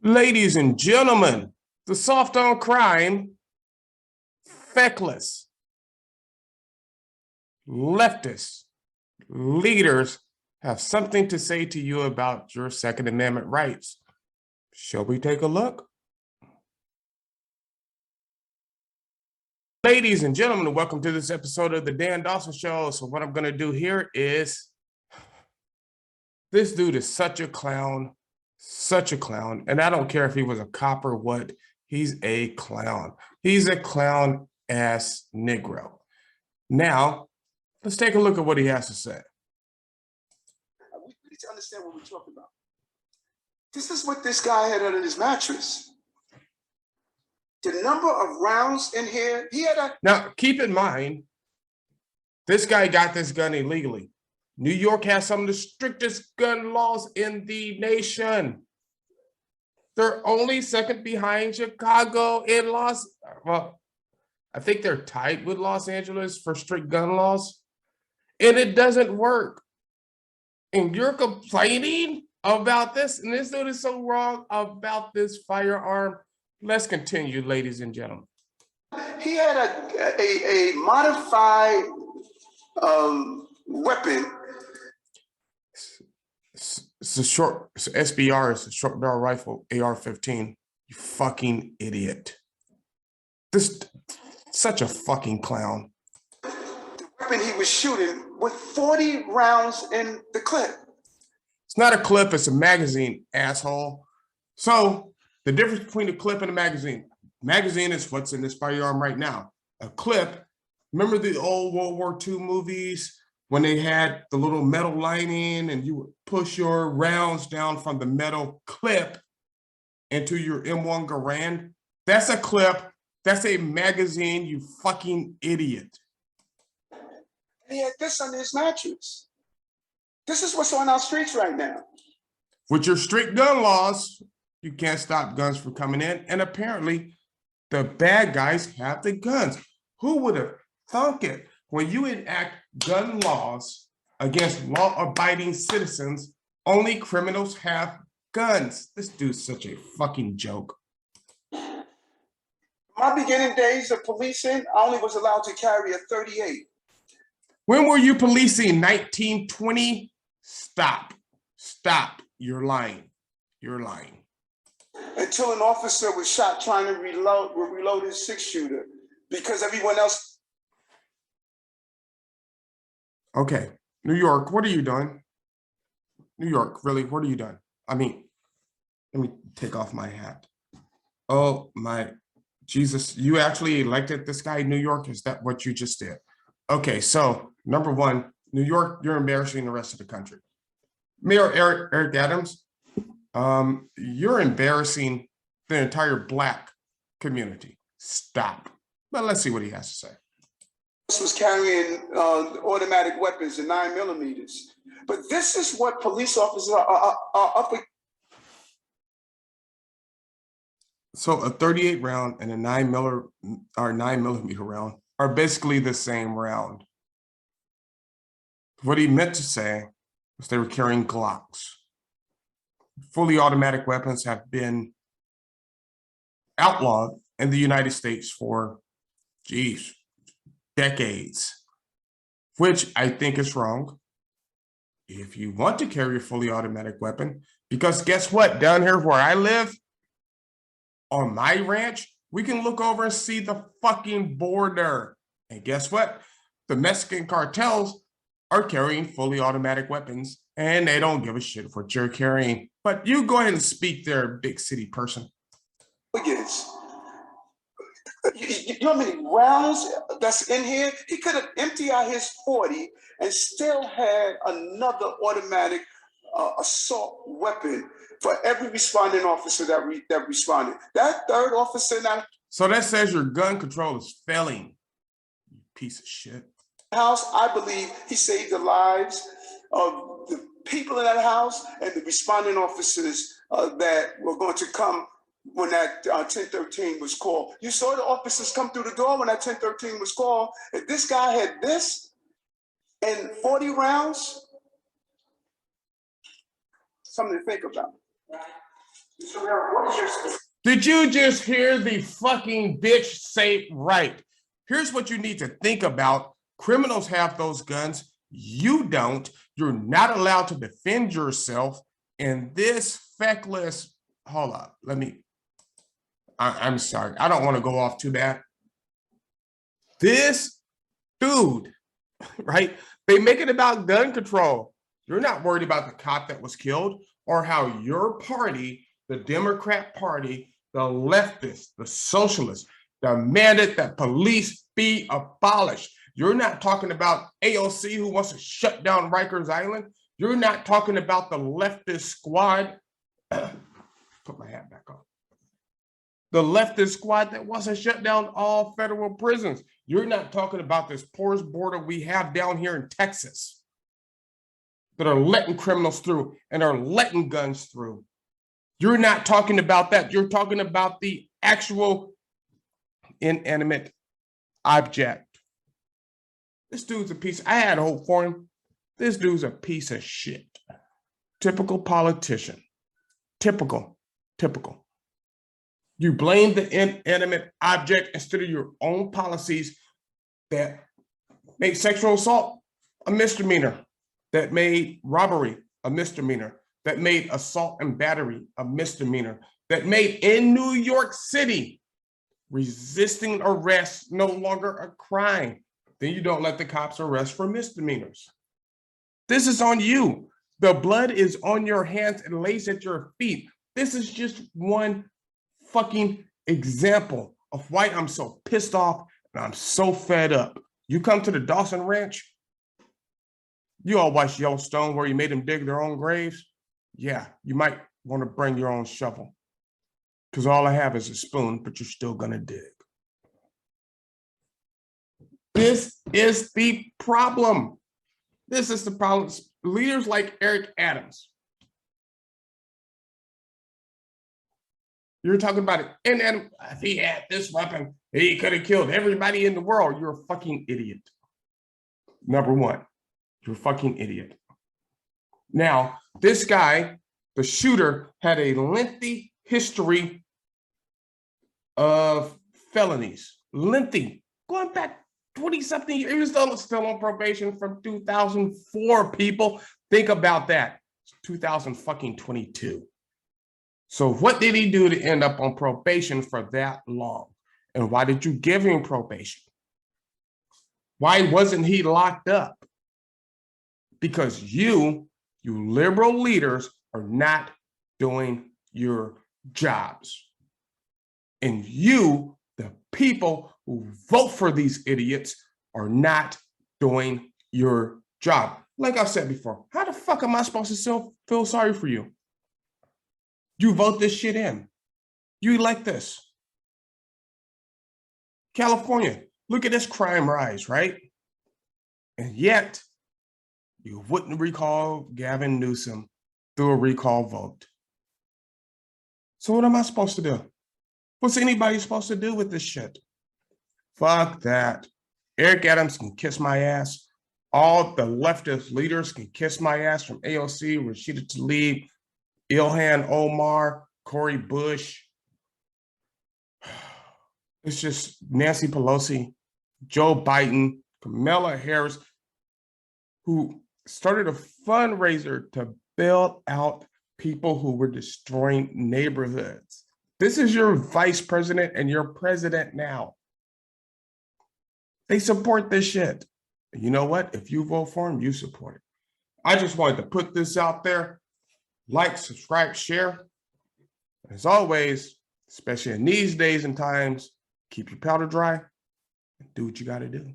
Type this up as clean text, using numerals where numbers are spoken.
Ladies and gentlemen, the soft on crime, feckless, leftist leaders have something to say to you about your Second Amendment rights. Shall we take a look? Ladies and gentlemen, welcome to this episode of the Dan Dawson Show. So what I'm going to do here is, this dude is such a clown, and I don't care if he was a cop or what, he's a clown. He's a clown-ass Negro. Now, let's take a look at what he has to say. We need to understand what we're talking about. This is what this guy had under his mattress. The number of rounds in here, he had a... Now, keep in mind, this guy got this gun illegally. New York has some of the strictest gun laws in the nation. They're only second behind Chicago and well, I think they're tied with Los Angeles for strict gun laws. And it doesn't work. And you're complaining about this? And this dude is so wrong about this firearm. Let's continue, ladies and gentlemen. He had a modified weapon. It's a short, it's SBR, it's a short barrel rifle, AR-15. You fucking idiot. This, such a fucking clown. The weapon he was shooting with 40 rounds in the clip. It's not a clip, it's a magazine, asshole. So the difference between a clip and a magazine. Magazine is what's in this firearm right now. A clip, remember the old World War II movies when they had the little metal lining and you would push your rounds down from the metal clip into your M1 Garand? That's a clip. That's a magazine, you fucking idiot. He had this under his mattress. This is what's on our streets right now. With your strict gun laws, you can't stop guns from coming in. And apparently, the bad guys have the guns. Who would have thunk it? When you enact gun laws against law-abiding citizens, only criminals have guns. This dude's such a fucking joke. My beginning days of policing, I only was allowed to carry a 38. When were you policing? 1920? Stop. Stop. You're lying. You're lying. Until an officer was shot trying to reload his 6-shooter because everyone else. Okay, New York, what are you doing? New York, really, what are you doing? I mean, let me take off my hat. Oh my Jesus, you actually elected this guy in New York? Is that what you just did? Okay, so number one, New York, you're embarrassing the rest of the country. Mayor Eric Adams, you're embarrassing the entire Black community. Stop. But let's see what he has to say. This was carrying automatic weapons and 9mm. But this is what police officers are up against. So a 38 round and a 9mm round are basically the same round. What he meant to say was they were carrying Glocks. Fully automatic weapons have been outlawed in the United States for, geez, decades, which I think is wrong. If you want to carry a fully automatic weapon, because guess what? Down here where I live, on my ranch, we can look over and see the fucking border. And guess what? The Mexican cartels are carrying fully automatic weapons and they don't give a shit what you're carrying. But you go ahead and speak there, big city person. You know how many rounds that's in here? He could have emptied out his 40 and still had another automatic assault weapon for every responding officer that responded. That third officer now. So that says your gun control is failing, you piece of shit. House, I believe he saved the lives of the people in that house and the responding officers that were going to come when that 1013 was called. You saw the officers come through the door when that 1013 was called. If this guy had this and 40 rounds, something to think about. Mr. Mayor, what is your specific? Did you just hear the fucking bitch say right? Here's what you need to think about. Criminals have those guns. You don't. You're not allowed to defend yourself. And this feckless, hold up, I'm sorry. I don't want to go off too bad. This dude, right? They make it about gun control. You're not worried about the cop that was killed or how your party, the Democrat Party, the leftists, the socialists, demanded that police be abolished. You're not talking about AOC who wants to shut down Rikers Island. You're not talking about the leftist squad. Put my hat back on. The leftist squad that wants to shut down all federal prisons. You're not talking about this porous border we have down here in Texas that are letting criminals through and are letting guns through. You're not talking about that. You're talking about the actual inanimate object. This dude's a piece. I had hope for him. This dude's a piece of shit. Typical politician. Typical. You blame the inanimate object instead of your own policies that make sexual assault a misdemeanor, that made robbery a misdemeanor, that made assault and battery a misdemeanor, that made in New York City resisting arrest no longer a crime. Then you don't let the cops arrest for misdemeanors. This is on you. The blood is on your hands and lays at your feet. This is just one fucking example of why I'm so pissed off and I'm so fed up. You come to the Dawson Ranch, you all watch Yellowstone where you made them dig their own graves. Yeah, you might want to bring your own shovel because all I have is a spoon, but you're still gonna dig. This is the problem. This is the problem. Leaders like Eric Adams. You're talking about it. And then if he had this weapon, he could have killed everybody in the world. You're a fucking idiot. Number one, you're a fucking idiot. Now, this guy, the shooter, had a lengthy history of felonies. Lengthy. Going back 20-something years. He was still on probation from 2004, people. Think about that. It's 2022. So what did he do to end up on probation for that long? And why did you give him probation? Why wasn't he locked up? Because you liberal leaders are not doing your jobs. And you, the people who vote for these idiots, are not doing your job. Like I said before, how the fuck am I supposed to feel sorry for you? You vote this shit in. You elect this. California, look at this crime rise, right? And yet, you wouldn't recall Gavin Newsom through a recall vote. So what am I supposed to do? What's anybody supposed to do with this shit? Fuck that. Eric Adams can kiss my ass. All the leftist leaders can kiss my ass, from AOC, Rashida Tlaib, Ilhan Omar, Cori Bush. It's just Nancy Pelosi, Joe Biden, Kamala Harris, who started a fundraiser to bail out people who were destroying neighborhoods. This is your vice president and your president now. They support this shit. And you know what? If you vote for him, you support it. I just wanted to put this out there. Like, subscribe, share. As always, especially in these days and times, keep your powder dry and do what you got to do.